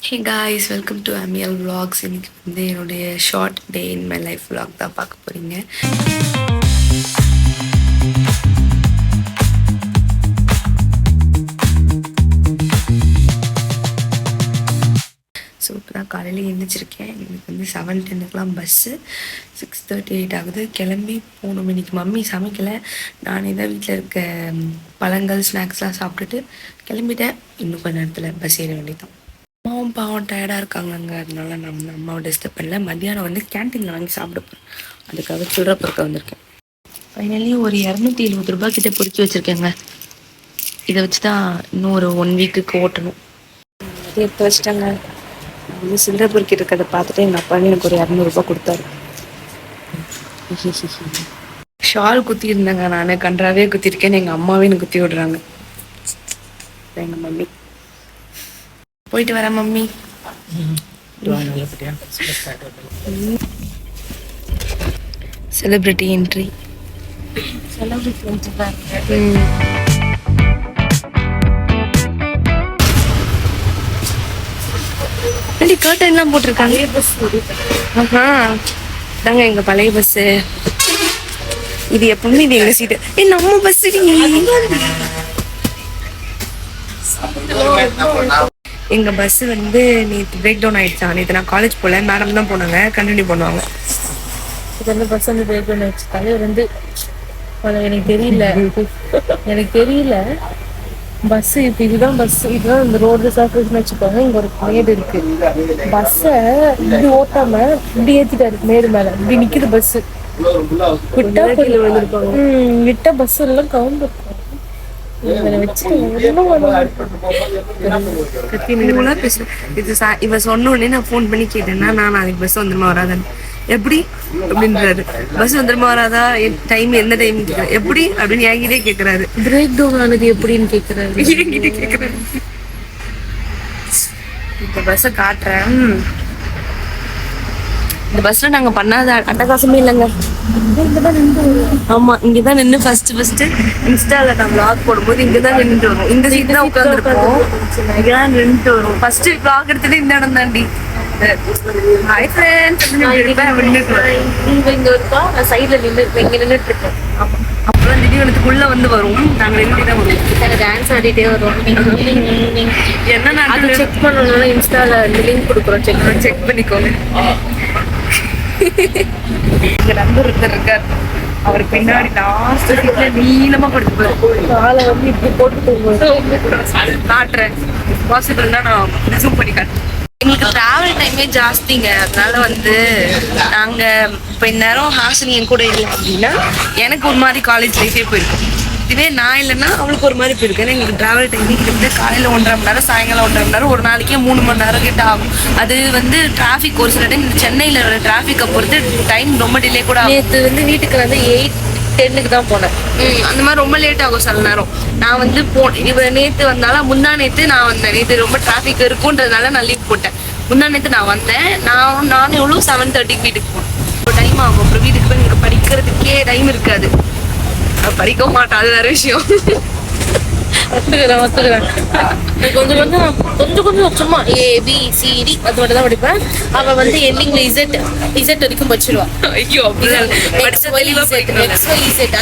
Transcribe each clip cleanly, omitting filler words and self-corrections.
Hey guys, welcome to Amiel Vlogs. இன்னைக்கு வந்து என்னுடைய short day in my life vlog தான் பார்க்க போறீங்க. ஸோ இப்போ தான் காலையில் எழுந்திரிச்சிருக்கேன். எனக்கு வந்து 7:10 பஸ்ஸு, 6:38 ஆகுது. கிளம்பி போகணும். இன்னைக்கு மம்மி சமைக்கலை, நானே தான் வீட்டில் இருக்க பழங்கள் ஸ்நாக்ஸ்லாம் சாப்பிட்டுட்டு கிளம்பிட்டேன். இன்னும் கொஞ்சம் நேரத்தில் பஸ் ஏற வேண்டியதான். அம்மாவும் பாவம் டயர்டாக இருக்காங்கங்க, அதனால நம்ம அம்மாவை டிஸ்டர்ப் பண்ணல. மத்தியானம் வந்து கேன்டீனில் வாங்கி சாப்பிடுப்பேன், அதுக்காக சில்லற பொருட்கள் வந்திருக்கேன். ஃபைனலி ஒரு 270 ரூபா கிட்டே பொறுக்கி வச்சுருக்கேங்க. இதை வச்சு தான் இன்னும் ஒரு 1 வீக்குக்கு ஓட்டணும். அதே எடுத்து வச்சிட்டாங்க. நான் வந்து சில்லற பொறுக்கி இருக்கிறத பார்த்துட்டு எங்கள் அப்பா எனக்கு ஒரு 200 ரூபா கொடுத்தாரு. ஷால் குத்தி இருந்தாங்க, நான் கன்றாவே குத்திருக்கேன்னு எங்கள் அம்மாவே எனக்கு குத்தி விடுறாங்க. எங்கள் மம்மி போயிட்டு வரேன் மம்மி. Celebrity entry. கர்டன்லாம் போட்டிருக்காங்க. தாங்க எங்க பழைய பஸ். இது எப்பவுமே இது எங்க சீட்டு. நம்ம பஸ். எங்க பஸ் வந்து நேற்று பிரேக் டவுன் ஆயிடுச்சா. நேற்று நான் காலேஜ் போல, மேடம் தான் போனாங்க, கண்டினியூ பண்ணுவாங்க. இது வந்து பஸ் வந்து பிரேக் டவுன் ஆயிடுச்சு. தலைவர் வந்து எனக்கு தெரியல பஸ். இப்போ இதுதான் பஸ், இதுதான் இந்த ரோடு சர்ஃபேஸ்னு வச்சுக்கோங்க. இங்க ஒரு மேடு இருக்கு. பஸ்ஸை இப்படி ஓட்டாம இப்படி ஏத்திட்டாரு மேடு மேல. இப்படி நிக்குது பஸ். விட்டா பஸ் எல்லாம் கவுந்து இவ சொன்ன உடனே நான் போன் பண்ணி கேட்டேன்னா, நான் நாளைக்கு பஸ் வந்துருமா வராதான்னு. எப்படி அப்படின்றாரு. பஸ் வந்துருமா வராதா, டைம் எந்த டைம் எப்படி அப்படின்னு என்கிட்டே கேக்குறாரு. பிரேக் டவுன் ஆனது எப்படின்னு கேக்குறாரு. என்கிட்ட கேக்குறாரு. இந்த பஸ்ஸை காட்டுறேன். இந்த பஸ்ல நாங்க பண்ணாத அட்டகாசமே இல்லைங்க. ஆமா, இங்கதான் நின்று ஃபர்ஸ்ட் இன்ஸ்டால நான் vlog போடும்போது இங்கதான் நின்றுட்டு வரும். இந்த சீட் தான் உட்காந்துருப்போம், இங்கதான் நின்றுட்டு வரும். ஃபர்ஸ்ட் vlog எடுத்துட்டு இந்த இடம் தாண்டி. ஹாய் ஃப்ரெண்ட்ஸ், இங்க இருக்கா சைட்ல நின்றுட்டு இருக்கோம். அப்புறம் திடீர்னுக்குள்ள வந்து வரும். நாங்க நின்றுட்டு தான் வருவோம். டான்ஸ் ஆடிட்டே வருவோம். என்ன அது செக் பண்ணணும்னா இன்ஸ்டால லிங்க் கொடுக்குறோம், செக் பண்ணிக்கோங்க. எங்க நண்பர் ஒருத்தர் இருக்கார், அவர் பின்னாடி லாஸ்ட் சீட்ல நீளமா படுத்துப்பாரு. காலை வந்து இப்படி போட்டு காட்டுறேன். பாசிபிள்னா நான் ஜூம் பண்ணி காட்டுறேன். எங்களுக்கு டிராவல் டைமே ஜாஸ்திங்க, அதனால வந்து நாங்க இப்போ இந்நேரம் ஹாசினி என் கூட இல்லை அப்படின்னா எனக்கு ஒரு மாதிரி காலேஜ் லைஃபே போயிருக்கும். இதுவே நான் இல்லைன்னா அவளுக்கு ஒரு மாதிரி போயிருக்கு. ஏன்னா எங்களுக்கு டிராவல் டைமிங் கிட்ட காலையில் 1.5 மணி நேரம், சாயங்காலம் 1.5 மணி நேரம், ஒரு நாளைக்கே 3 மணி நேரம் கிட்ட ஆகும். அது வந்து டிராஃபிக் ஒரு சில டைம் இந்த சென்னையில் வர டிராஃபிக்கை பொறுத்து டைம் ரொம்ப டிலே கூட ஆகும். நேற்று வந்து வீட்டுக்கு வந்து 8:10 தான் போனேன். அந்த மாதிரி ரொம்ப லேட் ஆகும் சில நேரம். நான் வந்து இவ நேற்று வந்தாலும் முந்தா நேற்று நான் வந்தேன். நேற்று ரொம்ப டிராஃபிக் இருக்குன்றதுனால நான் லீவ் போட்டேன். முந்தா நேற்று நான் வந்தேன். நானும் எவ்வளோ 7:30 வீட்டுக்கு போனேன். டைம் ஆகும். அப்புறம் வீட்டுக்கு போய் எனக்கு படிக்கிறதுக்கே டைம் இருக்காது. படிக்க மாட்டேன், அது வேற விஷயம். ஒத்துக்கிறேன். கொஞ்சம் சும்மா ABCD அது மட்டும் தான் படிப்பேன். அவ வந்து எண்டிங்ல இசட் வரைக்கும் படிச்சிருவா. ஐயோ, XYZ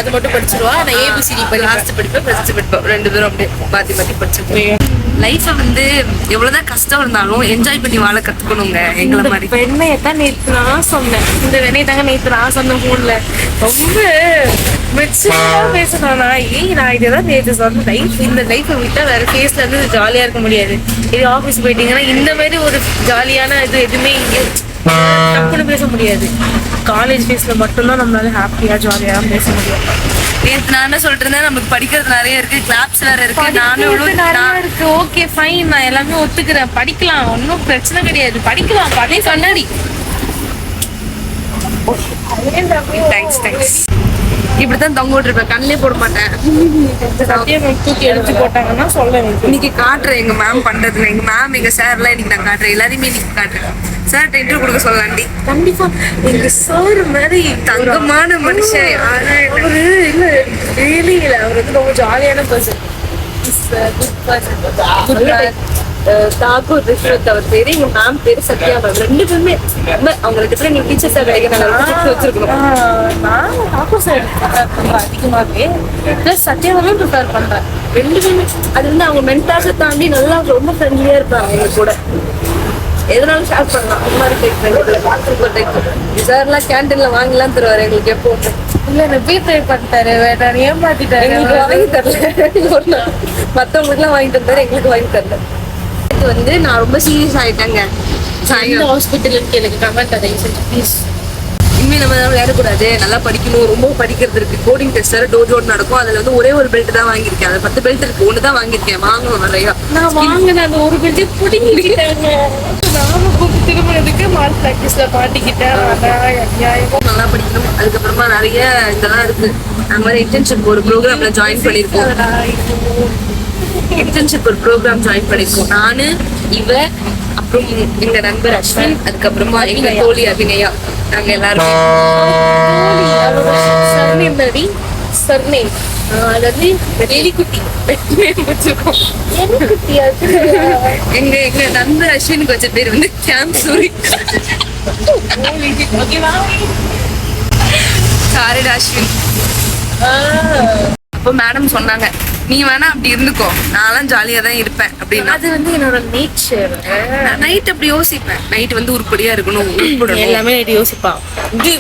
அது மட்டும் படிச்சிருவா. நான் ABCD லாஸ்ட் படிப்பேன், ஃபர்ஸ்ட் படிப்பேன். 2 பேரும் அப்படியே மாத்தி மாத்தி படிச்சிருக்கேன். லைஃபை வந்து எவ்வளவுதான் கஷ்டம் இருந்தாலும் என்ஜாய் பண்ணி வாழ கத்துக்கணுங்க. எங்களை மாதிரி வெண்ணையத்தான் நேற்று நான் சொன்னேன். இந்த வெண்ணையை தாங்க நேற்று நான் சொன்ன போன்ல ரொம்ப பேசுனா. நான் இதெல்லாம் நேற்று சொன்ன லைஃப். இந்த லைஃபை விட்டா வேற ஃபேஸ்ல இருந்து ஜாலியா இருக்க முடியாது. இது ஆஃபீஸ் போயிட்டீங்கன்னா இந்த மாதிரி ஒரு ஜாலியான இது எதுவுமே இங்கே தப்புன்னு பேச முடியாது. காலேஜ் ஃபேஸ்ல மட்டும்தான் நம்மளால ஹாப்பியா ஜாலியா பேச முடியும். நேற்று நான் என்ன சொல்லிட்டு இருந்தேன், நமக்கு படிக்கிறது நிறைய இருக்கு, கிளாப்ஸ் வேற இருக்கு. நானும் இருக்கு. ஓகே ஃபைன், நான் எல்லாமே ஒத்துக்கிறேன். படிக்கலாம், ஒன்றும் பிரச்சனை கிடையாது. படிக்கலாம். அதே கண்ணாடி. தேங்க்ஸ். இப்படித்தான் தொங்க விட்டுருப்பேன், கண்ணிலே போட மாட்டேன். தூக்கி எடுத்து போட்டாங்கன்னா சொல்ல இன்னைக்கு காட்டுறேன் எங்க மேம் பண்றதுல. எங்க மேம் எங்க சார்லாம் இன்னைக்கு நான் காட்டுறேன். எல்லாரையுமே இன்னைக்கு காட்டுறேன். சார் இன்டர்வியூ கொடுக்க சொல்லலாண்டி. கண்டிப்பா. எங்க சார் மாதிரி தங்கமான மனுஷன் அவரு இல்ல, ரியலி இல்ல. அவர் வந்து ரொம்ப ஜாலியான பர்சன். குட் தாக்கூர் ரிஷ்வத் அவர் பேரு, எங்க மேம் பேரு சத்யா மேம். 2 பேருமே ரொம்ப அவங்க 2 பேரும் எங்களுக்கு டீச்சர்ஸா கிடைக்க நாங்க வச்சிருக்கோம். நான் தாக்கூர் சார் அதிகமாகவே பிளஸ் சத்யா மேமே ப்ரிஃபர் பண்றேன். 2 பேருமே அது வந்து அவங்க மென்டாஸை தாண்டி நல்லா ரொம்ப ஃப்ரெண்ட்லியா இருப்பாங்க எங்க கூட. எதனாலும் ஷேர் பண்ணலாம். அந்த மாதிரி டைப் சார்லாம் கேன்டீன்ல வாங்கலாம் தருவாரு எங்களுக்கு எப்பவுமே. இல்ல நிறைய ட்ரை பண்ணிட்டாரு, வேற ஏமாத்திட்டாரு, எங்களுக்கு வாங்கி தரல. மத்தவங்களுக்கு எல்லாம் வாங்கி தந்தாரு, எங்களுக்கு வாங்கி தரல. இது வந்து நான் ரொம்ப சீரியஸ் ஆயிட்டேங்க. ஹாஸ்பிட்டலுக்கு எனக்கு கமெண்ட் அதை ப்ளீஸ். இனிமே நம்ம விளையாடக்கூடாது, நல்லா படிக்கணும், ரொம்ப படிக்கிறது இருக்கு. கோடிங் டெஸ்ட் டோஜோடு நடக்கும். அதுல வந்து ஒரே ஒரு பெல்ட் தான் வாங்கியிருக்கேன். அது 10 பெல்ட் இருக்கு, 1 தான் வாங்கியிருக்கேன். வாங்கணும் நிறையா. நான் வாங்கினேன் அந்த ஒரு பெல்ட்டே பிடிங்கிட்டாங்க. நானும் திருமணத்துக்கு மால் பிராக்டிஸ்ல மாட்டிக்கிட்டேன். நல்லா படிக்கணும். அதுக்கப்புறமா நிறைய இதெல்லாம் இருக்கு. அந்த மாதிரி இன்டர்ன்ஷிப் ஒரு ப்ரோக்ராம்ல ஜாயின் பண்ணிருக்கோம். இன்டர்ன்ஷிப் ஒரு ப்ரோக்ராம் ஜாயின் பண்ணிருக்கோம். நானு இவ அப்புறம் எங்க நண்பர் அஸ்வின், அதுக்கப்புறமா எங்க தோழி அபிநயா, நாங்க எல்லாரும் எங்க எங்க நண்பர் அஸ்வினுக்கு வச்ச பேர் வந்து கேம்ப் சூரி. சாரிடா அஸ்வின். அப்போ மேடம் சொன்னாங்க, நீ வேணா அப்படி இருந்துக்கோ, நான்லாம் ஜாலியா தான் இருப்பேன் அப்படின்னு. அது வந்து என்னோட நேச்சர். நைட் அப்படி யோசிப்பேன். நைட் வந்து உருப்படியா இருக்கணும், எல்லாமே நைட் யோசிப்பான். இது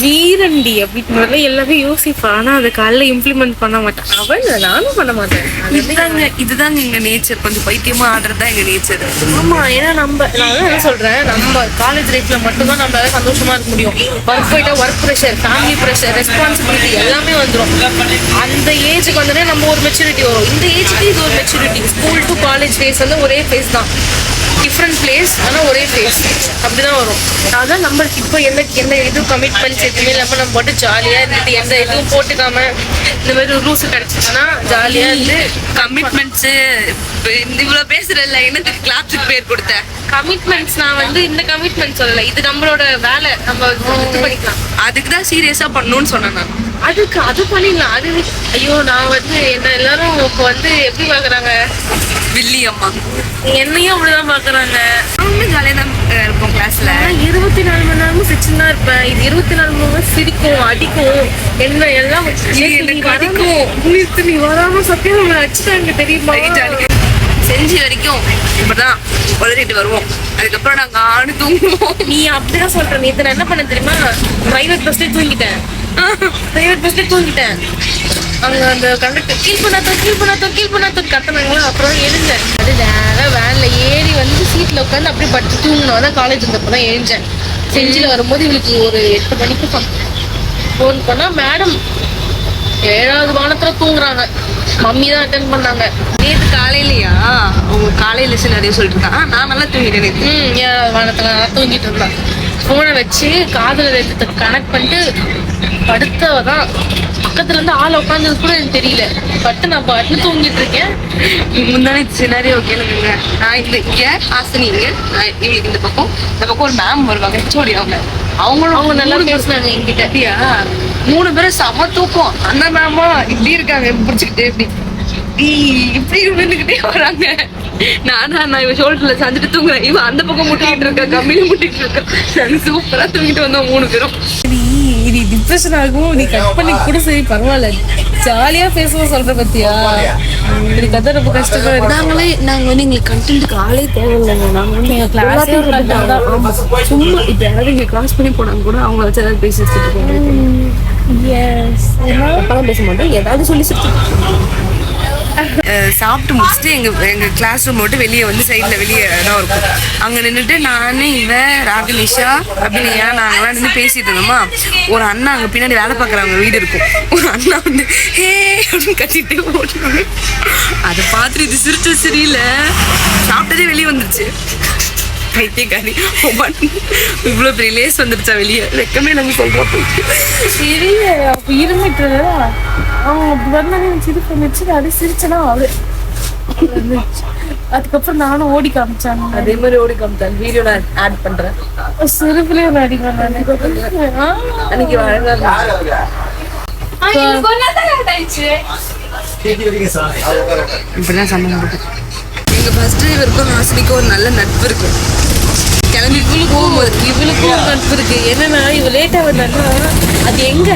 வீரண்டி அப்படின்னு எல்லாமே யோசிப்பான். ஆனா அதை காலைல இம்ப்ளிமெண்ட் பண்ண மாட்டேன். அவன் நானும் பண்ண மாட்டேன். இதுதாங்க எங்க நேச்சர். கொஞ்சம் பைத்தியமா ஆடுறதுதான் எங்க நேச்சர். ஆமா, ஏன்னா நான் என்ன சொல்றேன், நம்ம காலேஜ் லைஃப்ல மட்டும்தான் நம்மளால சந்தோஷமா இருக்க முடியும். ஒர்க் போயிட்டா work pressure, family pressure, responsibility எல்லாமே வந்துடும். அந்த ஏஜுக்கு வந்தோடனே நம்ம ஒரு மெச்சூரிட்டி வரும். இந்த ஏஜுக்கு இது ஒரு maturity. School to college phase வந்து ஒரே ஃபேஸ் தான், டிஃப்ரெண்ட் பிளேஸ், ஆனால் ஒரே ஃபேஸ். அப்படிதான் வரும். அதான் நம்மளுக்கு இப்போ என்ன எதுவும் கமிட்மெண்ட்ஸ் எதுவுமே இல்லாமல் நம்ம போட்டு ஜாலியாக இருந்துட்டு எந்த எதுவும் போட்டுக்காம இந்த மாதிரி ஒரு ரூல்ஸ் கிடைச்சிச்சுன்னா ஜாலியாக இருந்து. கமிட்மெண்ட்ஸு இவ்வளோ பேசுறதில்ல, என்னத்துக்கு கிளாஸுக்கு பேர் கொடுத்தேன். கமிட்மெண்ட்ஸ் நான் வந்து இந்த கமிட்மெண்ட் சொல்லலை, இது நம்மளோட வேலை, நம்ம இது பண்ணிக்கலாம். அதுக்கு தான் சீரியஸாக பண்ணணும்னு சொன்னேன் நான். அதுக்கு அது பண்ணிடலாம். அது ஐயோ, நான் வந்து என்ன எல்லாரும் இப்போ வந்து எப்படி பார்க்குறாங்க, வில்லி அம்மா என்னையும் அப்படிதான் பாக்குறாங்க. ரொம்ப ஜாலியா தான் இருப்போம் கிளாஸ்ல. 24 மணி நேரமும் சிரிச்சுன்னு தான் இருப்பேன். இது 24 மணி நேரம் சிரிக்கும், அடிக்கும், என்ன எல்லாம் அடிக்கும். நீ வராம சத்தியம் அடிச்சுட்டாங்க தெரியுமா. செஞ்சு வரைக்கும் இப்பதான் உதறிட்டு வருவோம். அதுக்கப்புறம் நாங்க ஆடு தூங்குவோம். நீ அப்படிதான் சொல்ற. நேத்து நான் என்ன பண்ண தெரியுமா, பிரைவேட் பஸ்ல தூங்கிட்டேன். அங்க அந்த கண்டக்டர் கீழ் பண்ணாத்தோம் கத்துனாங்களா. அப்புறம் எழுந்தேன். அது நேரம் வேன்ல ஏறி வந்து சீட்ல உட்காந்து அப்படியே பட்டு தூங்கணும். அதான் காலேஜ் இருந்தப்பதான் எழுந்தேன். செஞ்சில வரும்போது இவளுக்கு ஒரு 8 மணிக்கு ஃபோன் பண்ணா, மேடம் 7வது வானத்துல தூங்குறாங்க. மம்மி தான் அட்டென்ட் பண்ணாங்க. நேற்று காலையிலயா அவங்க காலையில நிறைய சொல்லிட்டு இருக்காங்க. நான் நல்லா தூங்கிட்டேன் நேற்று. 7வது வானத்துல நல்லா தூங்கிட்டு இருந்தான். ஃபோனை வச்சு காதுல கனெக்ட் பண்ணிட்டு படுத்தவதான். பக்கத்துல இருந்து ஆள் உட்காந்தது கூட எனக்கு தெரியல. நான் பாட்டு தூங்கிட்டு இருக்கேன். முன்னாடி சினாரியோ கேளுங்க. நான் இங்க ஹாசினி, இவங்களுக்கு இந்த பக்கம் ஒரு மேம் வருவாங்க, ஹெச்ஓடி. அவங்க நல்லா பேசுனாங்க என்கிட்ட. 3 பேரும் செம தூக்கம். அந்த மேமா இப்படி இருக்காங்க, பிடிச்சிக்கிட்டு இப்படி விழுந்துகிட்டே வராங்க. நான் இவன் ஷோல்டர்ல சாஞ்சிட்டு தூங்குறேன். இவன் அந்த பக்கம் முட்டிக்கிட்டு இருக்கா, கம்மியில முட்டிட்டு இருக்கா. நாங்க சூப்பரா தூங்கிட்டு வந்தோம் 3 பேரும். இது டிப்ரெஷன் ஆகும். நீ கட் பண்ணி கூட சரி பரவாயில்ல, ஜாலியா பேசுவோம் சொல்ற பத்தியா. இது கதை ரொம்ப கஷ்டமா இருக்கு. நாங்க வந்து எங்களுக்கு கண்டென்ட்டுக்கு ஆளே தேவையில்லைங்க. நாங்க வந்து எங்க கிளாஸே சும்மா இப்ப யாராவது இங்க கிளாஸ் பண்ணி போனாங்க கூட அவங்க வச்சு ஏதாவது பேசி வச்சுட்டு போவாங்க. பேச மாட்டோம், ஏதாவது சொல்லி சாப்பிட்டு முடிச்சுட்டு எங்க கிளாஸ் ரூம் மட்டும் வெளியே வந்து சைட்ல வெளியே இடம் இருக்கும். அங்க நின்றுட்டு நானு ராகனிஷா அபிநயா நாங்கெல்லாம் நின்று பேசிட்டு இருந்தோமா. ஒரு அண்ணா அங்க பின்னாடி வேலை பார்க்குறவங்க வீடு இருக்கும். ஒரு அண்ணா வந்து ஹே அப்படின்னு கட்டிட்டு ஓட்டுவாங்க. அதை பார்த்துட்டு இது சிரிச்சு சிரியில சாப்பிட்டதே வெளியே வந்துருச்சு. பைத்தியக்காரி இவ்வளோ பெரிய லேஸ் வந்துருச்சா வெளியே, வெக்கமே நாங்க சொல்றோம். சரி அப்ப இருந்துட்டு அவங்க அப்படி வரலானே சிரிப்பு வந்துச்சு. அப்படியே சிரிச்சனா அவரு. அதுக்கப்புறம் நானும் ஓடி காமிச்சாங்க. அதே மாதிரி ஓடி காமிச்சாங்க. வீடியோ நான் ஆட் பண்றேன். சிரிப்புலயே நடிக்கிறேன் நான். அன்னைக்கு இப்படிதான் சண்டை போட்டு எங்க பஸ் டிரைவருக்கும் ஹாசினிக்கும் ஒரு நல்ல நட்பு இருக்கு. கிளம்பி போகும்போது இவளுக்கும் ஒரு நட்பு இருக்கு. என்னன்னா இவ லேட்டா வந்தான்னா அது எங்க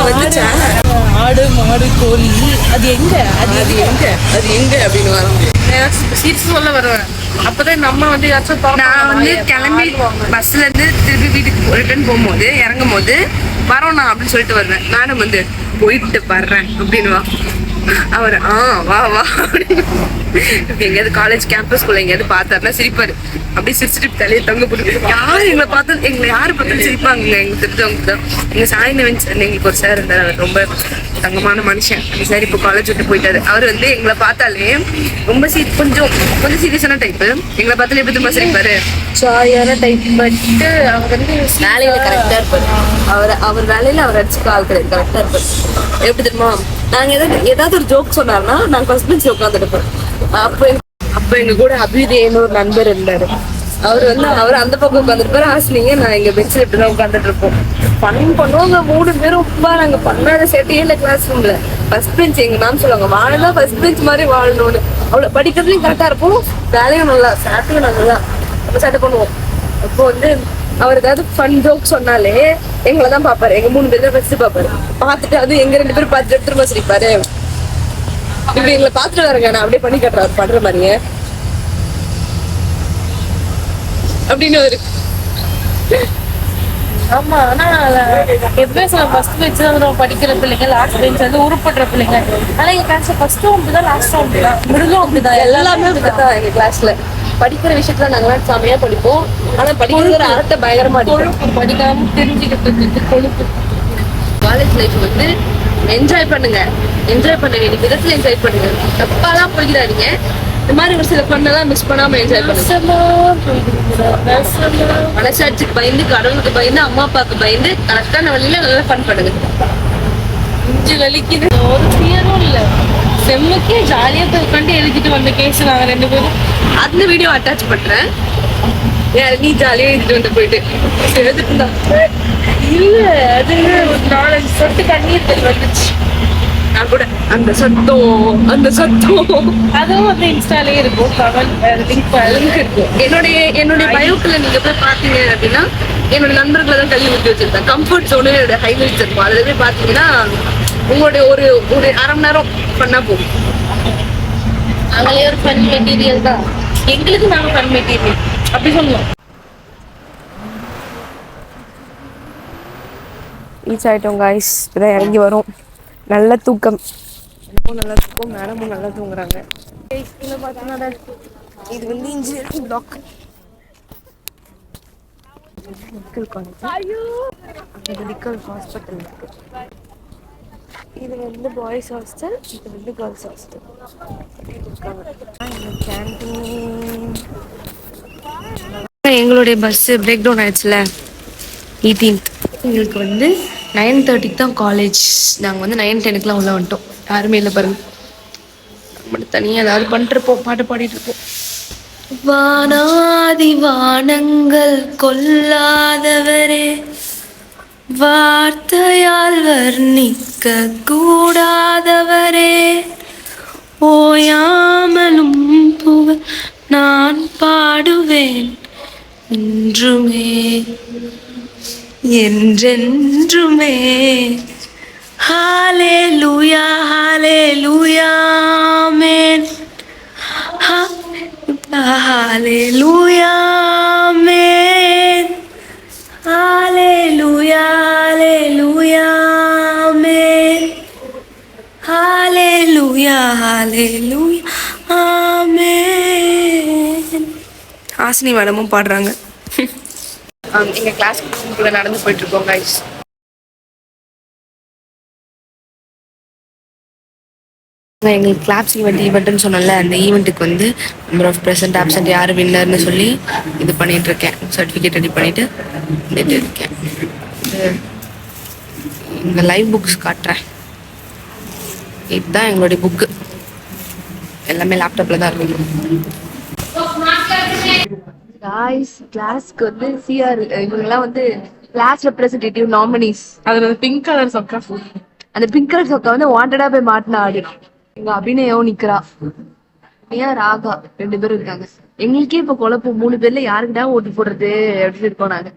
வந்துச்சா ஆடு மாடு கோழி அது எங்க அப்படின்னு வரும். சீட்ஸ் சொல்ல வருவேன். அப்பதான் நம்ம வந்து நான் வந்து கிளம்பி பஸ்ல இருந்து திருப்பி வீட்டுக்கு ரிட்டர்ன் போகும்போது இறங்கும் போது வரோண்ணா அப்படின்னு சொல்லிட்டு வருவேன். மேடம் வந்து போயிட்டு வர்றேன் அப்படின்னுவா. அவர் வா வா அப்படின்னு எங்கேயாவது காலேஜ் கேம்பஸ்குள்ள எங்கேயாவது பார்த்தாருன்னா சிரிப்பாரு. அப்படியே சிரிச்சுட்டு தலையை தொங்க போட்டு யார் எங்களை பார்த்தாலும் சிரிப்பாங்க. எங்களுக்கு தெரிஞ்சவங்க தான் எங்க சாய்ந்தவன் எங்களுக்கு ஒரு சார் இருந்தார். அவர் ரொம்ப தங்கமான மனுஷன். அந்த சார் இப்போ காலேஜ் விட்டு போயிட்டாரு. அவர் வந்து எங்களை பார்த்தாலே ரொம்ப கொஞ்சம் சீரியஸான டைப்பு. எங்களை பார்த்தாலே எப்படி திரும்ப சிரிப்பாரு. ஜாலியான டைப். பட்டு அவர் வந்து வேலையில கரெக்டா இருப்பாரு. அவர் வேலையில அவர் அடிச்சுக்க ஆள் கிடையாது. கரெக்டா இருப்பாரு. எப்படி தெரியுமா, நாங்க ஏதாவது ஒரு ஜோக் சொன்னார்னா நாங்க ஃபர்ஸ்ட் பெஞ்ச் உட்காந்துருப்போம். அப்ப எங்க கூட அபிதேன்னு ஒரு நண்பர் இருந்தாரு. அவர் அந்த பக்கம் உட்காந்துருப்பாரு. ஹாசினிங்க நான் எங்க பெஞ்சில் இப்படிதான் உட்காந்துட்டு இருப்போம். பண்ணுவாங்க 3 பேரும். ரொம்ப நாங்க பண்ணாத சேட்டையே இல்லை கிளாஸ் ரூம்ல. ஃபர்ஸ்ட் பெஞ்ச் எங்க மேம் சொல்லுவாங்க வாழனா ஃபர்ஸ்ட் பெஞ்ச் மாதிரி வாழணும்னு. அவ்வளவு படிக்கிறதுலையும் கரெக்டா இருப்போம், வேலையும் நல்லா, சேட்டையும் நல்லா நம்ம சேட்டை பண்ணுவோம். அப்போ வந்து அவர் ஏதாவது ஃபன் ஜோக் சொன்னாலே எங்களை தான் பாப்பாரு. எங்க 3 பேர் தான் ஃபர்ஸ்ட் பாப்பாரு. பார்த்துட்டு அது எங்க 2 பேரும் பார்த்துட்டு திரும்ப சிரிப்பாரு. இப்படி எங்களை பார்த்துட்டு வரங்க நான் அப்படியே பண்ணி கட்டுறாரு பண்ற மாதிரியே அப்படின்னு ஒரு. ஆமா. ஆனா எப்பவே சொல்ல ஃபர்ஸ்ட் பெஞ்ச் தான் படிக்கிற பிள்ளைங்க, லாஸ்ட் பெஞ்ச் வந்து உருப்படுற பிள்ளைங்க. ஆனா எங்க கிளாஸ்ல ஃபர்ஸ்டும் அப்படிதான், லாஸ்டும் அப்படிதான், மிடிலும் அப்படிதான், எல்லாமே அப்படிதான். எங்க கிளாஸ்ல படிக்கிற விஷயத்துல நாங்களாம் செமையா படிப்போம். ஆனா படிக்கிற அரட்டை பயங்கரமா அடிப்போம். படிக்காம தெரிஞ்சுக்கிட்டு கொழுப்பு. காலேஜ் லைஃப் வந்து என்ஜாய் பண்ணுங்க வேண்டிய விதத்துல என்ஜாய் பண்ணுங்க. தப்பாலாம் போய்கிறாதீங்க. இந்த மாதிரி ஒரு சில பண்ணெல்லாம் மிஸ் பண்ணாம என்ஜாய் பண்ணுங்க. மனசாட்சிக்கு பயந்து, கடவுளுக்கு பயந்து, அம்மா அப்பாவுக்கு பயந்து கரெக்டான வழியில நல்லா ஃபன் பண்ணுங்க. இஞ்சி வலிக்குது. ஒரு ஃபியரும் இல்ல. செம்முக்கே ஜாலியா போய் உட்காந்து எழுதிட்டு வந்த கேஸ் நாங்க 2 பேரும். அந்த வீடியோ அட்டாச் பண்றேன். நீ ஜாலியா எழுதிட்டு வந்து போயிட்டு எழுதிட்டு இருந்தா இல்ல அது ஒரு 4-5 சொட்டு கண்ணீர் வந்துச்சு. நான் கூட அந்த சத்தம் அதுவும் வந்து இன்ஸ்டாலே இருக்கும். லிங்க் இருக்கும். என்னுடைய பயோக்குள்ள நீங்க போய் பாத்தீங்க அப்படின்னா என்னோட நண்பர்களை தான் கல்வி ஊற்றி வச்சிருப்பேன். கம்ஃபர்ட் ஜோனு என்னோட ஹைலைட்ஸ் இருக்கும். அதுல போய் பாத்தீங்கன்னா உங்களுடைய ஒரு 1/2 மணி நேரம் பண்ணா போகும். நாங்களே ஒரு ஃபன் மெட்டீரியல் தான். எங்களுக்கு நாங்க ஃபன் மெட்டீரியல் அப்படி சொல்லுவோம். ரீச் ஆயிட்டோம் காய்ஸ். இப்பதான் இறங்கி வரும். நல்ல தூக்கம், எனக்கும் நல்லா தூக்கம், மேடமும் நல்லா தூங்குறாங்க. இது வந்து இன்ஜினியரிங் பிளாக். மெடிக்கல் காலேஜ், அங்கே மெடிக்கல் ஹாஸ்பிட்டல் இருக்கு. இது வந்து பாய்ஸ் ஹாஸ்டல், இது வந்து கேர்ள்ஸ் ஹாஸ்டல். கேன்டீன். எங்களுடைய பஸ் பிரேக் டவுன் ஆயிடுச்சுல 18th. எங்களுக்கு வந்து 9:30 தான் காலேஜ். நாங்கள் வந்து 9:10 உள்ள வந்துட்டோம். யாருமே இல்லை பாருங்க. மட்டும் தனியாக ஏதாவது பண்ணிட்டுருப்போம், பாட்டு பாடிட்டு இருப்போம். வானாதி வானங்கள் கொல்லாதவரே, வார்த்தையால் வர்ணிக்க கூடாதவரே, ஓயாமலும் புகழ் நான் பாடுவேன் என்றுமே என்றென்றுமே. ஹalleluya ஹalleluya ஆமென். ஹalleluya ஆமென். ஹalleluya ஹalleluya ஆமென். ஹalleluya ஹalleluya ஆமென். ஹாசினி மேடமும் பாடுறாங்க. எங்க கிளாஸ்க்குள்ள நடந்து போயிட்டு இருக்கோம் கைஸ். எங்களுக்கு கிளாப்ஸ் ஈவெண்ட்னு சொன்னல, அந்த ஈவெண்ட்டுக்கு வந்து நம்பர் ஆஃப் ப்ரெசன்ட் ஆப்சன்ட் யார் வின்னர்னு சொல்லி இது பண்ணிட்டு இருக்கேன். சர்டிஃபிகேட் ரெடி பண்ணிட்டு இருக்கேன். இந்த லைவ் புக்ஸ் காட்டுறேன். இதுதான் எங்களுடைய புக்கு. எல்லாமே லேப்டாப்ல தான் இருக்கும். காய்ஸ், கிளாஸ்க்கு வந்து சிஆர் இவங்கெல்லாம் வந்து கிளாஸ் ரெப்ரசன்டேட்டிவ் நாமினிஸ். அதுல பிங்க் கலர் சொக்கா, அந்த பிங்க் கலர் சொக்கா வந்து வாண்டடா போய் மாட்டினா ஆடு. எங்க அபிநயம் நிக்கிறா. ராகா 2 பேரும் இருக்காங்க. எங்களுக்கே இப்ப குழப்பம், 3 பேர்ல யாருக்குடா ஓட்டு போடுறது அப்படின்னு இருக்கோம் நாங்க.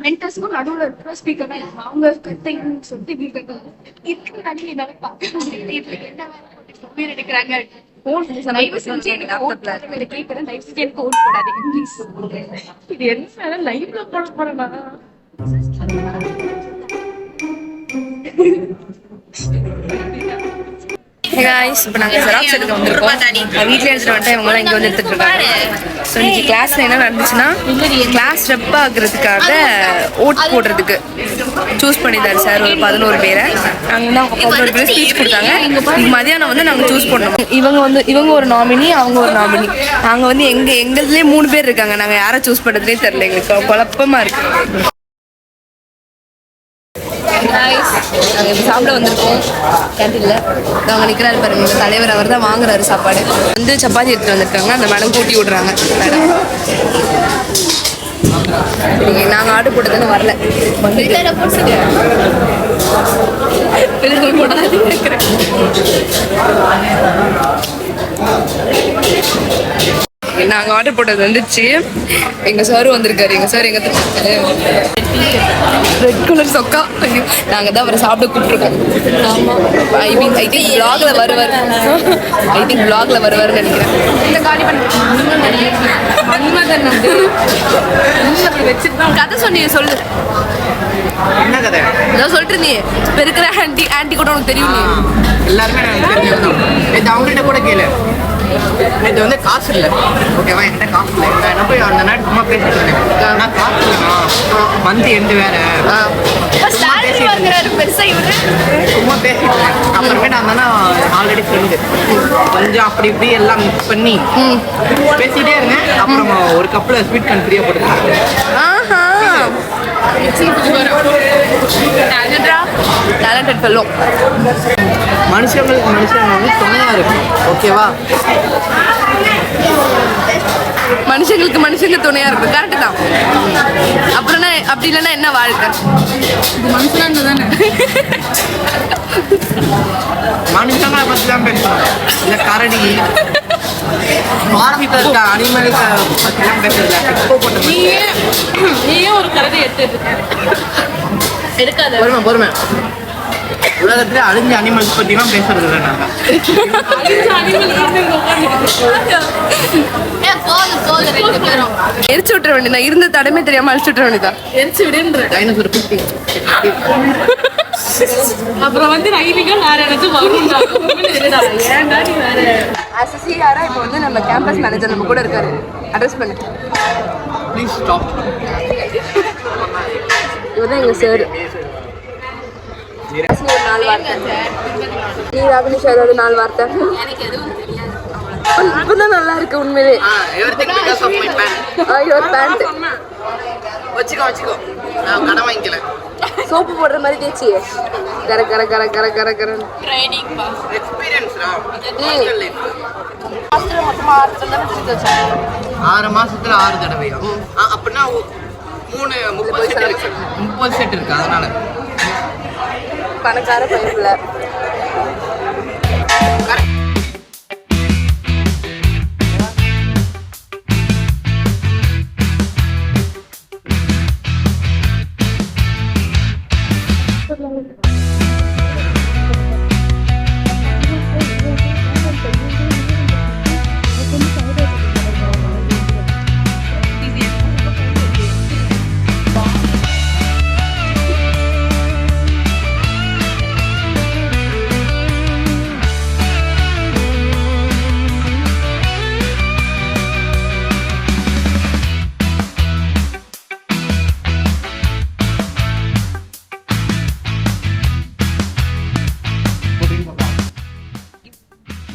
மென்டர்ஸ்க்கும் நடுவுல இருக்கிற ஸ்பீக்கர் தான் அவங்க கத்தைன்னு சொல்லிட்டு இதுக்கு நடுவில் என்னால பார்க்க முடியாது. இதுல என்ன வேலை எடுக்கிறாங்க. தயவு செஞ்சு எனக்கு ஓட் போடாதீங்க. கேட்கிறேன், தயவு செஞ்சு எனக்கு ஓட் போடாதீங்க ப்ளீஸ். இது என்ன லைவ்ல போட போறேன்னா இப்போ நாங்கள் ஜெராக்ஸ் எடுக்க வந்திருக்கோம். வீட்டில் எடுத்துகிட்டு வந்துட்டு இவங்களாம் இங்கே வந்து எடுத்துகிட்டு இருக்காங்க. ஸோ இன்னைக்கு கிளாஸில் என்ன நடந்துச்சுன்னா, கிளாஸ் ரெப் ஆகுறதுக்காக ஓட் போடுறதுக்கு சூஸ் பண்ணியிருந்தாரு சார் ஒரு 11 பேரை. நாங்கள் தான் 11 பேர் ஸ்பீச் கொடுத்தாங்க. மதியானம் வந்து நாங்கள் சூஸ் பண்ணோம். இவங்க ஒரு நாமினி, அவங்க ஒரு நாமினி. நாங்கள் வந்து எங்கள்லேயே 3 பேர் இருக்காங்க. நாங்கள் யாரை சூஸ் பண்ணுறதுனே தெரியல, எங்களுக்கு குழப்பமாக இருக்குது. நாங்கள் இப்போ சாப்பிட வந்திருக்கோம் கேன்டீனில். அவங்க நிற்கிறாரு பாருங்க, இந்த தலைவர் அவர் தான் வாங்குறாரு சாப்பாடு. வந்து சப்பாத்தி எடுத்துகிட்டு வந்திருக்காங்க. அந்த மேடம் கூட்டி விட்றாங்க. மேடம் நாங்கள் ஆர்டர் போட்டதுன்னு வரல. நாங்கள் ஆர்டர் போட்டது வந்துச்சு. எங்கள் சார் வந்திருக்காரு. எங்கள் சார் எங்கே இருக்காரு? ரெட் கலர் சொக்கா. நாங்கள் தான் அவரை சாப்பிட கூப்பிட்ருக்கோம். ஆமாம், ஐ திங்க் வ்ளாகில் வருவார். நினைக்கிறேன். இந்த காலி கதை சொன்னீங்க, சொல்லு. என்ன கதை? நான் சொல்லிட்டு இருந்தீங்க, இப்போ இருக்கிற ஆன்டி கூட உனக்கு தெரியும். நீ எல்லாருமே எனக்கு தெரிஞ்சதுதான். இது அவங்கள்ட்ட கூட கேளு. இது வந்து காசு இல்லை, ஓகேவா? என்கிட்ட காசு இல்லை. நான் என்ன போய் அந்த நாட்டு சும்மா பேசிட்டு இருந்தேன். நான் காசு இல்லைண்ணா, மந்த் எண்டு வேற சும்மா பேசிட்டு இருந்தேன். அப்புறமே நான் தானே ஆல்ரெடி ஃப்ரெண்டு, கொஞ்சம் அப்படி இப்படி எல்லாம் மிக்ஸ் பண்ணி பேசிட்டே இருந்தேன். அப்புறம் ஒரு கப்பில் ஸ்வீட் கார்ன் ஃப்ரீயாக போட்டுருக்கேன். Talented fellow. மனுஷங்களுக்கு வந்து துணையா இருக்கும், ஓகேவா? மனுஷங்க துணையா இருக்கும். கரெக்டு தான். அப்புறம் அப்படி இல்லைன்னா என்ன வாழ்க்கை? இது மனுஷனா தானே. மனுஷங்களை பற்றி தான் பேசணும், இல்லை கரடி ஃபார்மில் இருக்க அனிமலுக்கு பற்றிலாம் பேசுறதுல இப்போ போட்ட நீயே ஒரு கரடி எடுக்காத. பொறுமை. உலகத்துல அழிஞ்ச அனிமல்ஸ் பற்றிலாம் பேசுறது இல்லை நாங்கள். எரிச்சு விட்டுற வேண்டியதா, இருந்த தடமே தெரியாம அழிச்சு விட்டுற வேண்டியதா. எரிச்சு விடுன்ற டைனோசர் குட்டி. அப்புறம் வந்து ரயில்கள் வேற எனக்கு வரும். ஏன்டா நீ வேற அசிசியாரா இப்போ வந்து நம்ம கேம்பஸ் மேனேஜர் நம்ம கூட இருக்காரு. அட்ரஸ் பண்ணு ப்ளீஸ் ஸ்டாப். இவர் தான் எங்க சார். ஒரு 4 வார்த்தை. நீ ராகனிஷா ஏதாவது 4 வார்த்தை. இப்பதான் நல்லா இருக்கு உண்மையிலே. பேண்ட் வச்சுக்கோ. நான் கடன் வாங்கிக்கல. சோப்பு போடுற மாதிரி தேய்ச்சி கர கர கர கர கர கர எக்ஸ்பீரியன்ஸ்டா. 6 மாசத்துல 6 தடவையா? அப்படின்னா 30 செட் இருக்கு. அதனால பணக்கார பையன்ல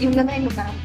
இவங்க தான் எங்க ma'am.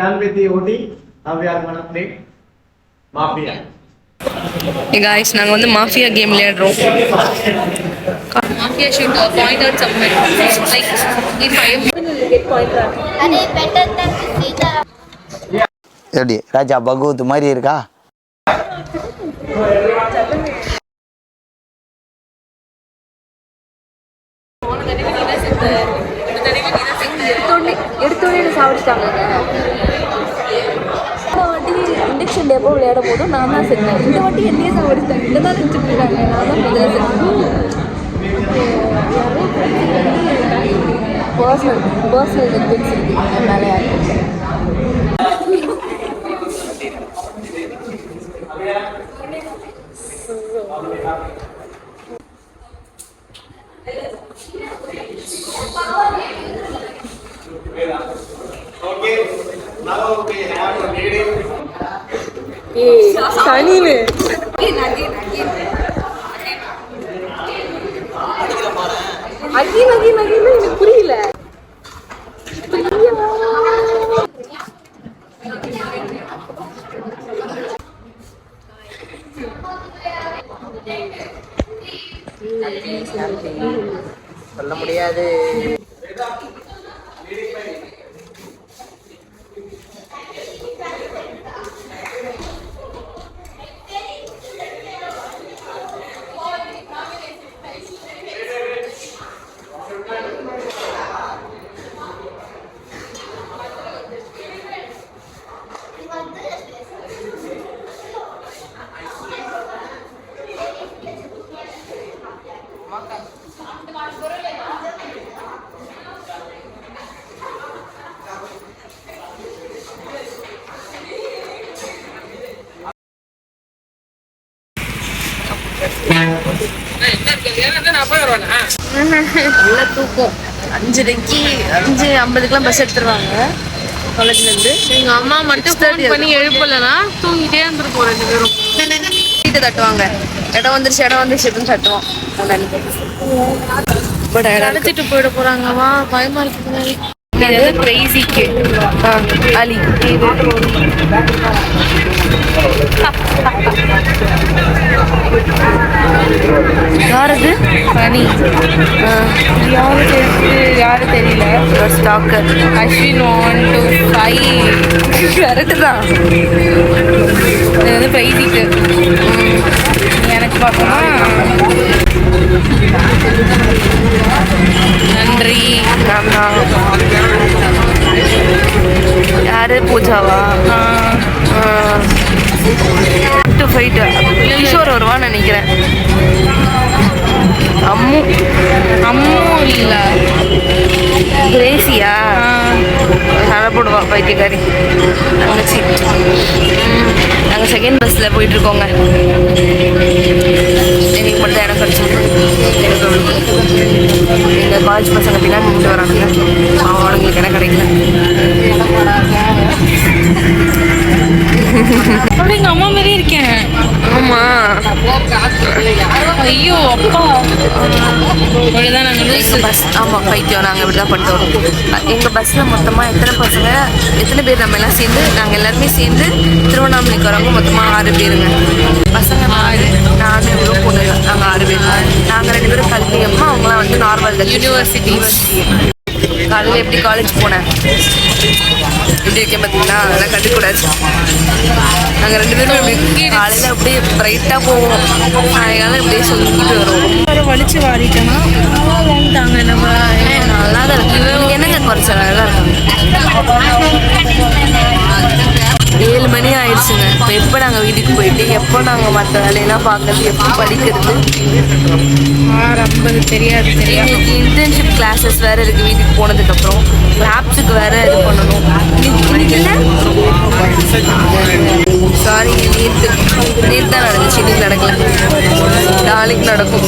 Done with the OT. Now we are gonna play Mafia. Guys நாங்கள் வந்து மாஃபியா கேம் விளையாடுறோம். Mafia should point out somewhere. Like if I am get point out. எப்படி ராஜா பகவத் மாதிரி இருக்கா? எடுத்தோடனே சாப்பிட்டாங்க. வாட்டி இண்டக்ஷன் டேப்போ விளையாடும் போதும் நான் தான் செஞ்சேன். இந்த வாட்டி என்னையே சாப்பிட்டாங்க. இந்த தான் நினச்சிருக்காங்க. நான் தான் முதல்ல செஞ்சேன். பர்சனல் பெனிஃபிட்ஸ் இருக்கு அதனால யாருக்கும் Okay. Now we have a meeting. சனினு அகீன் எனக்கு புரியல. சொல்ல முடியாது. நல்லா தூக்கம். 5:50 பஸ் எடுத்துருவாங்க காலேஜ்லேருந்து. எங்க அம்மா மட்டும் ஃபோன் பண்ணி எழுப்பலனா தூங்கிட்டே இருந்துருப்போம் 2 பேரும். வீட்டை தட்டுவாங்க. இடம் வந்துருச்சு அப்படின்னு தட்டுவோம். அழைச்சிட்டு போயிட போறாங்கவா, பயமா இருக்குது. கிரேசிக்கு அலி யாரது பனி யாரு தெரியல. ஸ்டாக்கு அஸ்வின் 1 2 5 கரெக்டு தான். இது வந்து பிரைஸிக்கு எனக்கு பார்த்தோம்னா நன்றி. யாரு பூஜாவா? டு ஃபைட் கிஷோர் வருவான்னு நினைக்கிறேன். அம்மு இல்ல கிரேசியா சடை போடுவா பைத்தியக்காரி தங்கச்சி. நாங்கள் செகண்ட் பஸ்ஸில் போயிட்டுருக்கோங்க. எனக்கு மட்டும் தான் இடம் கிடச்சிருக்கு. எங்கள் காலேஜ் பசங்க பின்னாடி நின்று வரானுங்க. அவனுங்களுக்கு இடம் கிடைக்கல. எங்க அம்மா மாதிரியே இருக்கேன். ஐயோ அப்பா இவ்வளோதான் நாங்கள் லூசு பஸ் ஆமாம் பைத்தியம் நாங்கள் இப்படி தான் பண்ணிட்டு வரோம். எங்கள் பஸ்ஸில் மொத்தமாக எத்தனை பேர் நம்ம எல்லாம் சேர்ந்து நாங்கள் எல்லாருமே சேர்ந்து திருவண்ணாமலைக்கு வரவங்க மொத்தமாக 6 பேருங்க. பசங்க 4 நான் இவ்வளோ பொண்ணுங்க நாங்கள் 6 பேர். நாங்கள் 2 பேரும் கல்வி அம்மா, அவங்களாம் வந்து நார்மல் யூனிவர்சிட்டி. காலையில் எப்படி காலேஜ் போனேன் எப்படி இருக்கேன் பார்த்தீங்களா, அதெல்லாம் கண்டுக்கூடாது. நாங்கள் 2 பேரும் இப்படி காலையில் அப்படியே பிரைட்டாக போவோம், சாயங்காலம் இப்படியே சொல்லிட்டு வருவோம். வலிச்சு வாரிட்டோன்னா வாங்கிட்டாங்க நம்ம நல்லா தான் இருக்கு. என்னங்க குறைச்சா நல்லா இருக்கும். 7 மணி ஆயிடுச்சுங்க. இப்போ எப்போ நாங்கள் வீட்டுக்கு போயிட்டு எப்போ நாங்கள் மற்ற வேலையெல்லாம் பார்க்கறது, எப்போ படிக்கிறது, 6:50 தெரியாது. இன்னைக்கு இன்டர்ன்ஷிப் கிளாஸஸ் வேறு இருக்குது. வீட்டுக்கு போனதுக்கப்புறம் லேப்ஸுக்கு வேறு இது பண்ணணும். சாரி, நேற்று தான் நடந்துச்சு, இன்னைக்கு நடக்கல, நாளைக்கு நடக்கும்.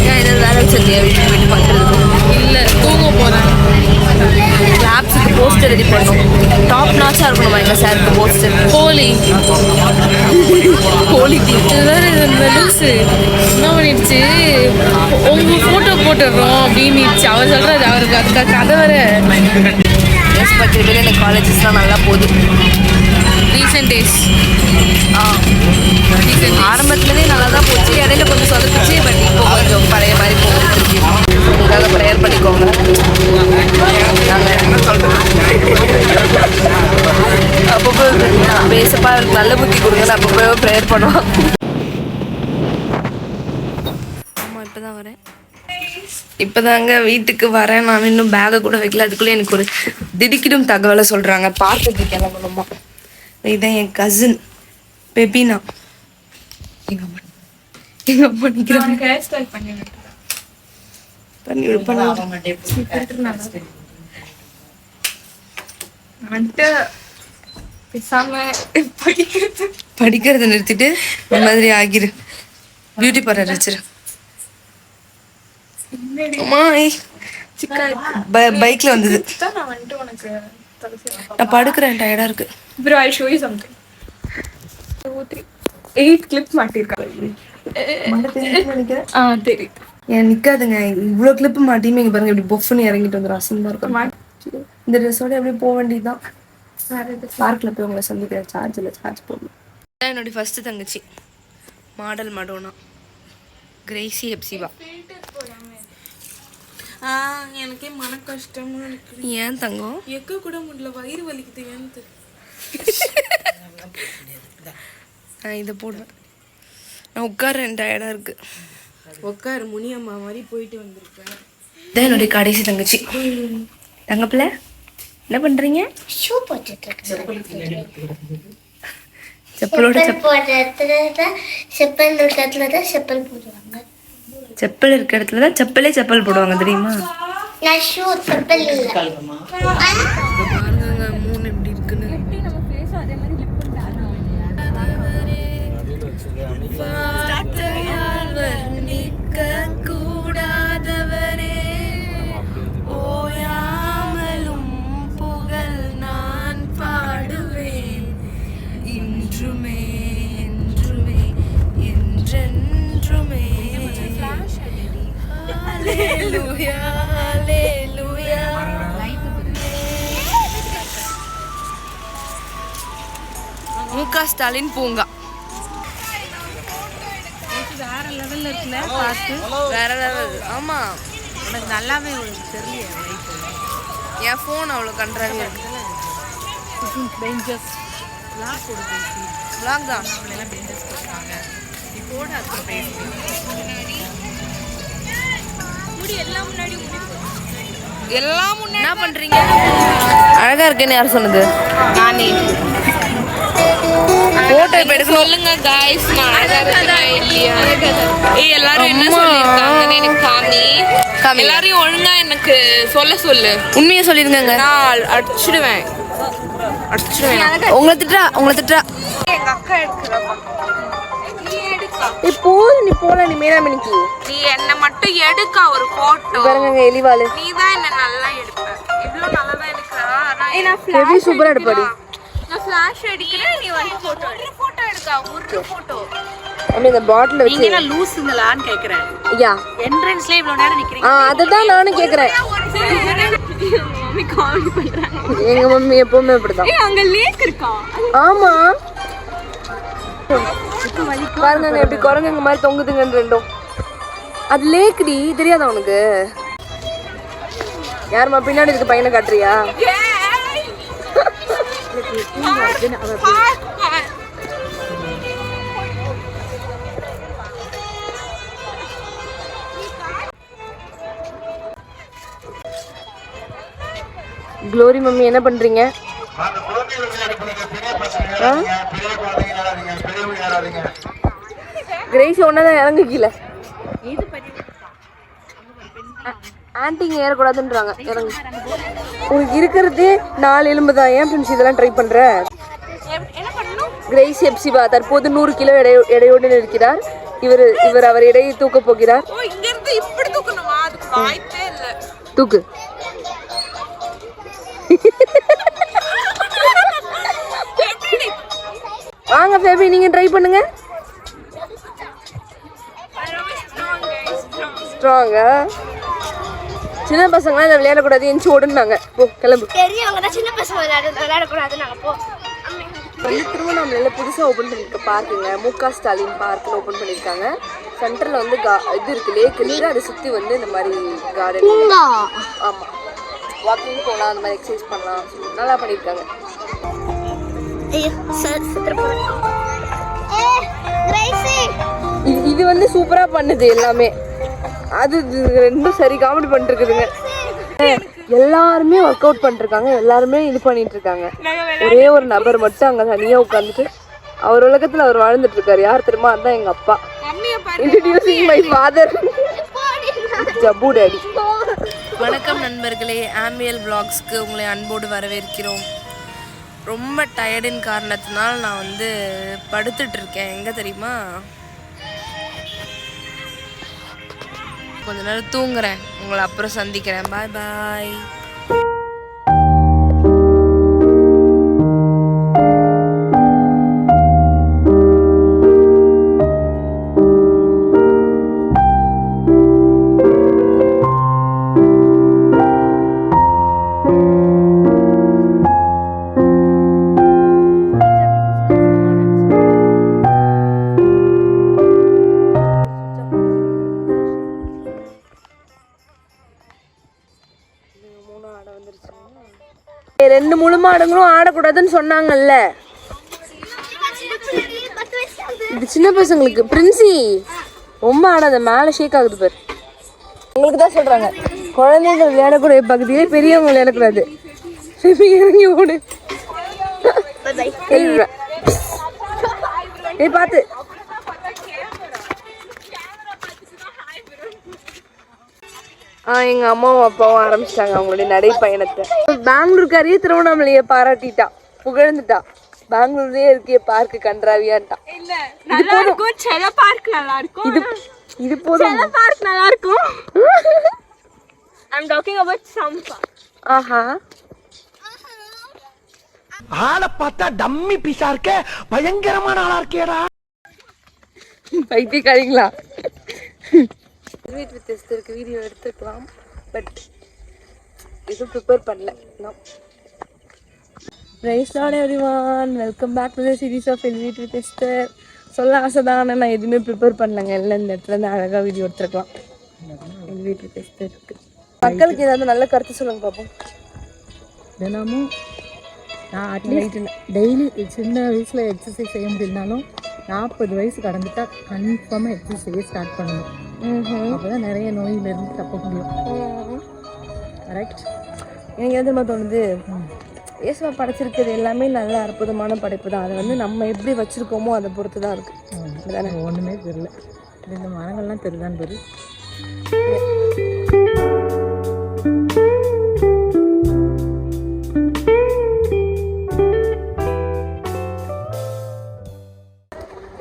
ஏன் ஏதாவது வேலை வச்சிருந்தியா வீட்டுக்கு பண்ணுறது? இல்லை தூங்க போகிறேன். லேப்ஸுக்கு போஸ்டர் ரெடி பண்ணணும். டாப் நாச்சாக இருக்கணுமா எங்கள் சாருக்கு போஸ்டர். கோழி வேறு இந்த லூஸு என்ன பண்ணிடுச்சு, உங்கள் ஃபோட்டோ போட்டுடுறோம் அப்படின்னுச்சு. அவர் சொல்கிறாரு, அவருக்கு அதுக்காக கதை வேறு. எஸ் பற்றி பேர் எனக்கு காலேஜஸ்லாம் நல்லா போகுது. ரீசெண்ட் டேஸ் ஆரம்பத்துலேயே நல்லா தான் போச்சு, இடையில கொஞ்சம் சொதப்பிச்சு. பட் இப்போ கொஞ்சம் பழைய மாதிரி போகுது. உங்களுக்காக ப்ரேயர் பண்ணிக்கோங்க. நாங்கள் என்ன சொல்கிறோம், அப்பப்போ பேசப்பா நல்ல புத்தி கொடுங்கன்னு அப்பப்போ ப்ரேயர் பண்ணுவோம். ஆமாம், இப்போ தான் வரேன். இப்போதாங்க வீட்டுக்கு வரேன். நான் இன்னும் பேகை கூட வைக்கல. அதுக்குள்ளே எனக்கு ஒரு திடுக்கிடும் தகவலை சொல்கிறாங்க. பார்த்துட்டு கிளம்பணுமா. இதான் என் கசின் பெபினா. எங்கள் அம்மா நிற்கிறாங்க. பண்ணி படிக்கிறத நிறுத்திட்டு இந்த மாதிரி ஆகிரு. பியூட்டி பார்லர் வச்சிரு. அம்மா பைக்ல வந்தது. நான் படுக்கிறேன், டயர்டா இருக்கு. Bro, I'll show you something. 2, 3, 8 clips மாட்டிருக்காங்க. தெரியுது. ஏன் நிக்காதுங்க, இவ்வளோ கிளிப்பு மாட்டியுமே இங்க பாருங்க, இப்படி பொஃப்னு இறங்கிட்டு வந்துடும். அசிங்கமா இருக்கும். இந்த ட்ரெஸ்ஸோட அப்படியே போக வேண்டியதுதான். பார்க்கில் போய் உங்களை சந்திக்கிறேன். சார்ஜ் போடணும். என்னுடைய ஃபர்ஸ்ட் தங்கச்சி மாடல் மடோனா கிரேசி எப்சிவா. எனக்கே மன கஷ்டமா இருக்கு. ஏன் தங்கம்? எக்க கூட முடியல, வயிறு வலிக்குது. ஏன்னு நான் இதை போடுவேன். நான் உட்காரேன், டயர்டாக இருக்கு. உட்காரு, முனியம்மா மாதிரி போயிட்டு வந்திருப்பேன். இதான் என்னுடைய கடைசி தங்கச்சி. தங்கப்பிள்ள என்ன பண்றீங்க? ஷூ போட்டுட்டு இருக்கேன். செப்பலோட செப்பல் இருக்க இடத்துல தான் செப்பல் போடுவாங்க. செப்பல் இருக்க இடத்துல தான் செப்பல் போடுவாங்க, தெரியுமா? நான் ஷூ செப்பல் இல்லை. பாருங்க 3 எப்படி இருக்குன்னு. கூடாதவரே ஓயாமலும் புகழ் நான் பாடுவேன். இன்றுமே என்றுமே என்றென்றுமே. ஹalleluya ஹalleluya. முக ஸ்டாலின் பூங்கா வேற லெவல்ல இருக்குல்ல, பார்த்து வேற லெவல். ஆமா, உனக்கு நல்லாவே தெரியல. என் ஃபோன் அவ்வளோ கண்ட்ராவியாக இருக்கு. பெஞ்சஸ் vlog தான். எல்லாம் முன்னாடி என்ன பண்றீங்க? அழகா இருக்குன்னு யார் சொன்னது? நானே. போட்டோ இப்ப எடுக்கணும். சொல்லுங்க गाइस, நான் அழகா இருக்கேனா இல்லையா? ஏய், எல்லாரும் என்ன சொல்லிருக்காங்கன்னு எனக்கு காமி. எல்லாரையும் ஒழுங்கா எனக்கு சொல்லு. உண்மையை சொல்லிருங்க. நான் அடிச்சிடுவேன். உங்களை திட்டுறா. எங்க அக்கா எடுக்கிறப்பா. நீ எடுக்கா. நீ போல நீ மேல மணிக்கு. நீ என்ன மட்டும் எடுக்கா ஒரு போட்டோ. பாருங்க எலிவாலு. நீ தான் என்ன நல்லா எடுப்ப. இவ்ளோ நல்லா தான் எடுக்கறா. நான் ஃபிளாஷ் சூப்பரா எடுப்பாடி. நான் ஃபிளாஷ் அடிக்கிறேன், நீ வந்து போட்டோ எடுக்கா. ஒரு போட்டோ. மம்மி இந்த பாட்டில் வச்சு நீங்க லூசுங்களான்னு கேக்குறேன். யா என்ட்ரன்ஸ்ல இவ்வளவு நேரம் நிக்கிறீங்க. அதுதான் நானும் கேக்குறேன். மம்மி காமெடி பண்றாங்க. எங்க மம்மி எப்பவுமே அப்படிதான். அங்க லேக் இருக்கா? ஆமா பாருங்க எப்படி குரங்குங்க மாதிரி தொங்குதுங்க ரெண்டும். அது லேக்டி தெரியாதா உனக்கு? யாருமா பின்னாடி இருக்க பையனை காட்டுறியா? க்ளோரி மம்மி என்ன பண்றீங்க? கிரேஸ் ஒன்னதான் இறங்கு கீழே. ஆன்ட்டிங்க ஏறக்கூடாதுன்றாங்க. இறங்கு. உங்களுக்கு இருக்கிறது 4 எலும்பு தான். ஏன் ஃப்ரெண்ட்ஸ் இதெல்லாம் ட்ரை பண்ற? கிரேஸ் எப்சிபா தற்போது 100 கிலோ எடையோடு இருக்கிறார். இவர் அவர் எடையை தூக்க போகிறார். தூக்கு. வாங்க பேபி நீங்க ட்ரை பண்ணுங்க. ஸ்ட்ராங்கா? சின்ன பசங்க இதை விளையாடக்கூடாது எஞ்சி ஓடுனாங்க. போ கிளம்பு. பெரியவங்க தான் சின்ன பசங்க விளையாடக்கூடாது. நாங்க போ. திருவண்ணாமலையில் புதுசாக ஓப்பன் பண்ணியிருக்க பார்க்குங்க. முக ஸ்டாலின் பார்க்குன்னு ஓப்பன் பண்ணியிருக்காங்க. சென்டரில் வந்து இது இருக்குது, லேக் இருக்குது. அதை சுற்றி வந்து இந்த மாதிரி கார்டன். ஆமாம், வாக்கிங் போகலாம், அந்த மாதிரி எக்ஸசைஸ் பண்ணலாம். நல்லா பண்ணியிருக்காங்க. இது வந்து சூப்பராக பண்ணுது எல்லாமே. அது ரெண்டும் சரி காமெடி பண்ணிட்டு இருக்குதுங்க. எல்லாருமே ஒர்க் அவுட் பண்ணிருக்காங்க, எல்லாருமே இது பண்ணிட்டு இருக்காங்க. ஒரே ஒரு நபர் மட்டும் அங்க தனியா உட்காந்துட்டு அவர் உலகத்துல அவர் வாழ்ந்துட்டு இருக்காரு. யார் தெரியுமா? அதான் எங்க அப்பா. Introducing my father, Jappu daddy. வணக்கம் நண்பர்களே, ஆம்பியல் vlogsக்கு உங்களை அன்போடு வரவேற்கிறோம். ரொம்ப டயர்டின் காரணத்தினால் நான் வந்து படுத்துட்டு இருக்கேன். எங்கே தெரியுமா? கொஞ்ச நேரம் தூங்குறேன். உங்களை அப்புறம் சந்திக்கிறேன். பாய் பாய். ரெண்டு முழு மாடுங்களும் ஆடக்கூடாதுன்னு சொன்னாங்கல்ல. இது சின்ன பசங்களுக்கு. பிரின்சி ரொம்ப ஆடாத, மேலே ஷேக் ஆகுது பேர். உங்களுக்கு தான் சொல்றாங்க, குழந்தைகள் விளையாடக்கூடிய பகுதியிலே பெரியவங்க விளையாடக்கூடாது. இறங்கி ஓடு. பார்த்து எங்க அம்மாவும் அப்பாவும் ஆரம்பிச்சிட்டாங்க அவங்களுடைய நடைப்பயணத்தை. பெங்களூருக்காரியே திருவண்ணாமலையை பாராட்டிட்டா, புகழ்ந்துட்டா. பெங்களூர்லயே இருக்கிய பார்க்கு கன்றாவியான்ட்டா. இது போதும். ஆஹா, ஆளை பார்த்தா டம்மி பீஸா இருக்க, பயங்கரமான ஆளா இருக்கேடா. பைத்தியக்காரங்களா? வீட்டு டெஸ்ட் வீடியோ எடுத்துக்கலாம், பட் எதுவும் ப்ரிப்பேர் பண்ணல. Praise lord everyone, welcome back to the series of எல்விட் வித் எஸ்தர். சொல்ல ஆசை தான், ஆனால் நான் எதுவுமே ப்ரிப்பேர் பண்ணலங்க. எல்லாம் இந்த இடத்துல இருந்து அழகாக வீடியோ எடுத்துருக்கலாம். எல்விட் வித் எஸ்தர் இருக்கு. மக்களுக்கு ஏதாவது நல்ல கருத்து சொல்லுங்க பார்ப்போம். தினமும் நான் அட்லீஸ்ட் டெய்லி சின்ன வயசில் எக்ஸசைஸ் செய்ய முடியலனாலும் 40 வயசு கடந்துட்டா கன்ஃபார்மாக எக்ஸசைஸ் செய்ய ஸ்டார்ட் பண்ணணும். அப்போதான் நிறைய நோயிலிருந்து தப்ப முடியும். கரெக்ட். எனக்கு எதுமா தோணுது, இயேசுவா படைச்சிருக்கிறது எல்லாமே நல்ல அற்புதமான படைப்பு தான். அதை வந்து நம்ம எப்படி வச்சுருக்கோமோ அதை பொறுத்து தான் இருக்குது. ஒன்றுமே தெரியல. இந்த மரங்கள்லாம் தெரியுதான்னு பேர்.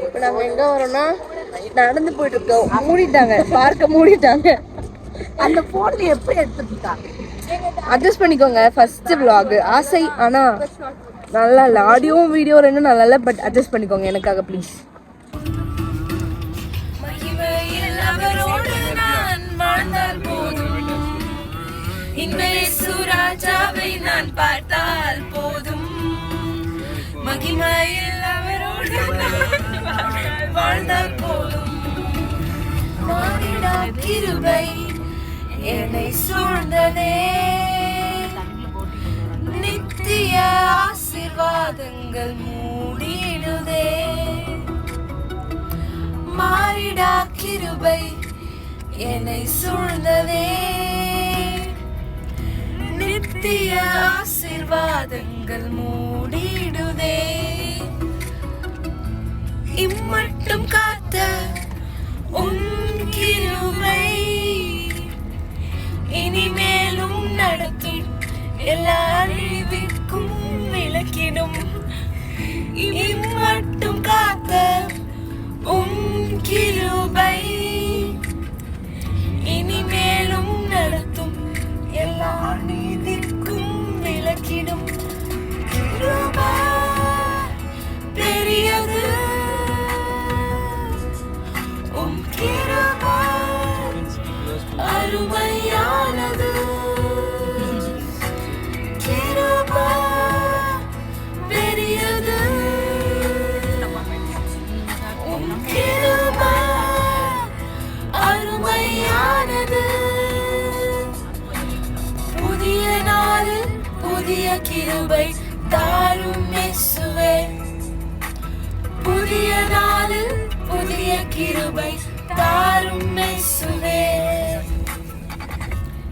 இப்போ நாங்கள் எங்கே வரோம்னா நடந்து போயிட்டு இருக்கோம். மூடிட்டாங்க, பார்க்க மூடிட்டாங்க. அந்த ஃபோனில் எப்படி எடுத்துட்டாங்க? அட்ஜஸ்ட் பண்ணிக்கோங்க. ஃபர்ஸ்ட் vlog ஆசை, ஆனால் நல்லா இல்லை. ஆடியோவும் வீடியோ ரெண்டும் நல்லா இல்லை, பட் அட்ஜஸ்ட் பண்ணிக்கோங்க எனக்காக ப்ளீஸ். இயேசு ராஜாவை நான் பார்த்தால் போதும், மகிமையில் அவரோடு நான் வாழ்ந்தால் போதும். மானிடா கிருபை என்னை சூழ்ந்ததே, நித்திய ஆசீர்வாதங்கள் மூடிடுதே. மாறிடா கிருபை என்னை சூழ்ந்ததே, நித்திய ஆசீர்வாதங்கள் மூடிடுதே. இம்மட்டும் காத்த உன் கிருபை இனிமேலும் நடத்தும், எல்லா அழிவிற்கும் விளக்கிடும். இம்மட்டும் காத்த உன் கிருபை இனிமேலும் நடத்தும், எல்லா நீதிக்கும் விளக்கிடும். கிருபை பெரியது, உம் கிருபை அருமையானது. கிருபை பெரியது, உம் கிருபை அருமையானது. புதிய நாளில் புதிய கிருபை தாரும் இயேசுவே, புதிய நாளில் புதிய கிருபை தாரும் இயேசுவே.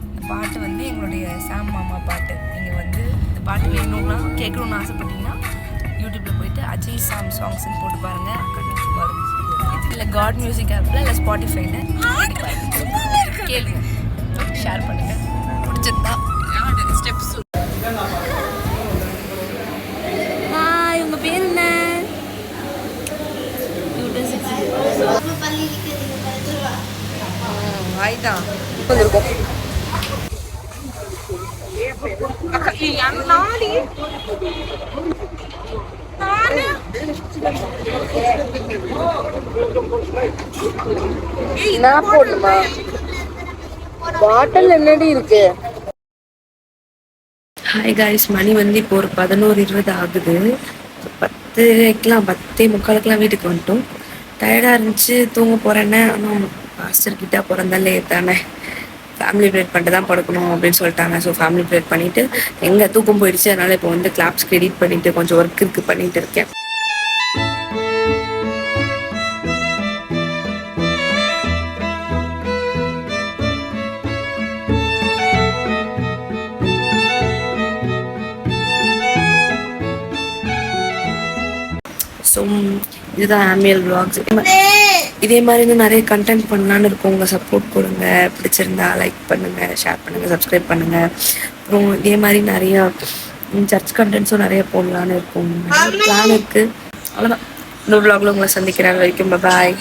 இந்த பாட்டு வந்து எங்களுடைய சாம் மாமா பாட்டு. நீங்கள் வந்து இந்த பாட்டு வேணும்னா கேட்கணும்னு ஆசைப்பட்டீங்கன்னா யூடியூப்பில் போயிட்டு அஜய் சாம் சாங்ஸ்ன்னு போட்டு பாருங்கள். இல்லை காட் மியூசிக் ஆப்பில் இல்லை ஸ்பாட்டிஃபைல கேளுங்க, ஷேர் பண்ணுங்கள். பிடிச்சிருந்தா ஸ்டெப்ஸ். ஹாய், உங்கள் பேர் என்ன? ஹாய் தான் வந்திருக்கோம். நான் போடணுமா? பாட்டில் என்னடி இருக்கு? ஹாய் காய்ஸ், மணி வந்து இப்போ ஒரு 11:20 ஆகுது. 10:45 வீட்டுக்கு வந்துட்டோம். டயர்டாக இருந்துச்சு, தூங்க போகிறேன்னு. ஆனால் மாஸ்டர் கிட்ட பிறந்தா லேட் தானே, ஃபேமிலி ப்ரேட் பண்ணிட்டு தான் படுக்கணும் அப்படின்னு சொல்லிட்டாங்க. ஸோ ஃபேமிலி ப்ரேட் பண்ணிவிட்டு எங்கே தூக்கம் போயிடுச்சு. அதனால் இப்போ வந்து கிளாப்ஸ்க்கு எடிட் பண்ணிவிட்டு கொஞ்சம் ஒர்க் இருக்குது பண்ணிகிட்டு இருக்கேன். ஸோ இதுதான் ஆனுவல் vlogs. இதே மாதிரி இன்னும் நிறைய கண்டென்ட் பண்ணலான்னு இருக்கும். உங்கள் சப்போர்ட் கொடுங்க. பிடிச்சிருந்தா லைக் பண்ணுங்கள், ஷேர் பண்ணுங்கள், சப்ஸ்கிரைப் பண்ணுங்கள். அப்புறம் இதே மாதிரி நிறையா சர்ச் கண்டென்ட்ஸும் நிறைய போடலான்னு இருக்கும். பிளான் இருக்குது. அவ்வளோதான். இன்னொரு vlogல உங்களை சந்திக்கிறேன். வரைக்கும் பாய்.